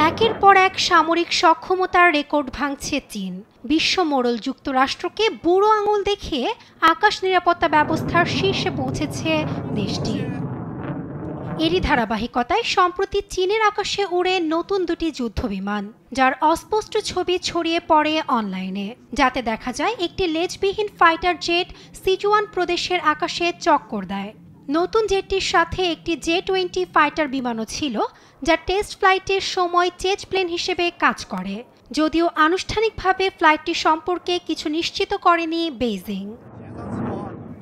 একের পর এক সামরিক সক্ষমতার রেকর্ড ভাঙছে চীন। বিশ্ব মোড়ল যুক্তরাষ্ট্রকে বুড়ো আঙুল দেখিয়ে আকাশ নিরাপত্তা ব্যবস্থার শীর্ষে পৌঁছেছে দেশটি। এরই ধারাবাহিকতায় সম্প্রতি চীনের আকাশে উড়ে নতুন দুটি যুদ্ধবিমান, যার অস্পষ্ট ছবি ছড়িয়ে পড়ে অনলাইনে, যাতে দেখা যায় একটি লেজবিহীন ফাইটার জেট সিচুয়ান প্রদেশের আকাশে চক্কর দেয়। নতুন জেটটির সাথে একটি জে-20 ফাইটার বিমানও ছিল, যা টেস্ট ফ্লাইটের সময় চেজ প্লেন হিসেবে কাজ করে, যদিও আনুষ্ঠানিকভাবে ফ্লাইটটি সম্পর্কে কিছু নিশ্চিত করেনি বেইজিং।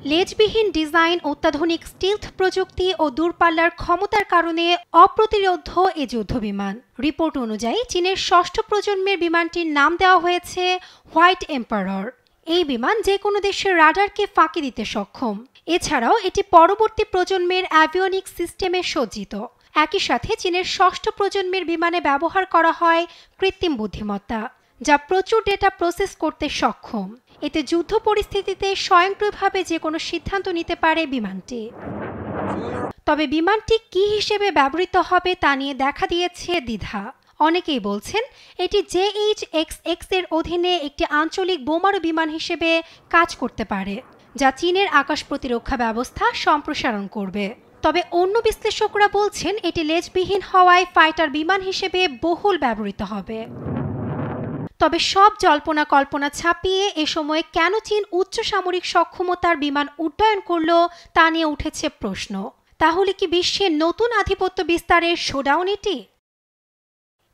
লেজবিহীন ডিজাইন, অত্যাধুনিক স্টিলথ প্রযুক্তি ও দূরপাল্লার ক্ষমতার কারণে অপ্রতিরোধ্য এ যুদ্ধবিমান। রিপোর্ট অনুযায়ী চীনের ষষ্ঠ প্রজন্মের বিমানটির নাম দেওয়া হয়েছে হোয়াইট এম্পারর। এই বিমান যে কোনো দেশের রাডারকে ফাঁকি দিতে সক্ষম। এছাড়াও এটি পরবর্তী প্রজন্মের অ্যাভিওনিক সিস্টেমে সজ্জিত। একই সাথে চীনের ষষ্ঠ প্রজন্মের বিমানে ব্যবহার করা হয় কৃত্রিম বুদ্ধিমত্তা, যা প্রচুর ডেটা প্রসেস করতে সক্ষম। এতে যুদ্ধ পরিস্থিতিতে স্বয়ংক্রিয়ভাবে যে কোনো সিদ্ধান্ত নিতে পারে বিমানটি। তবে বিমানটি কী হিসেবে ব্যবহৃত হবে তা নিয়ে দেখা দিয়েছে দ্বিধা। অনেকেই বলছেন এটি JHX-X এর অধীনে একটি আঞ্চলিক বোমারু বিমান হিসেবে কাজ করতে পারে, যা চীনের আকাশ প্রতিরক্ষা ব্যবস্থা সম্প্রসারণ করবে। তবে অন্য বিশ্লেষকরা বলছেন এটি লেজবিহীন হওয়ায় ফাইটার বিমান হিসেবে বহুল ব্যবহৃত হবে। তবে সব জল্পনা কল্পনা ছাপিয়ে এ সময়ে কেন চীন উচ্চ সামরিক সক্ষমতার বিমান উড্ডয়ন করল তা নিয়ে উঠেছে প্রশ্ন। তাহলে কি বিশ্বে নতুন আধিপত্য বিস্তারের শোডাউন এটি?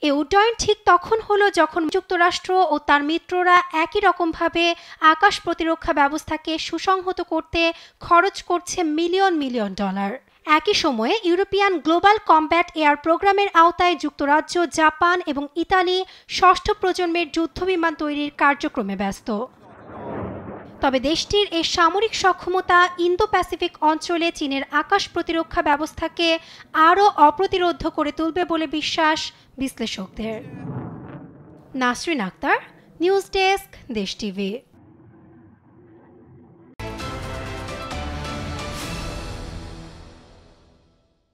এ উড্ডয়ন ঠিক তখন হলো যখন যুক্তরাষ্ট্র ও তার মিত্ররা একই রকমভাবে আকাশ প্রতিরক্ষা ব্যবস্থাকে সুসংহত করতে খরচ করছে মিলিয়ন মিলিয়ন ডলার। একই সময়ে ইউরোপিয়ান গ্লোবাল কমব্যাট এয়ার প্রোগ্রামের আওতায় যুক্তরাজ্য, জাপান এবং ইতালি ষষ্ঠ প্রজন্মের যুদ্ধবিমান তৈরির কার্যক্রমে ব্যস্ত। তবে দেশটির এই সামরিক সক্ষমতা ইন্দো প্যাসিফিক অঞ্চলে চীনের আকাশ প্রতিরক্ষা ব্যবস্থাকে আরও অপ্রতিরোধ্য করে তুলবে বলে বিশ্বাস বিশ্লেষকদের। নাসরিন আক্তার, নিউজ ডেস্ক, দেশ টিভি।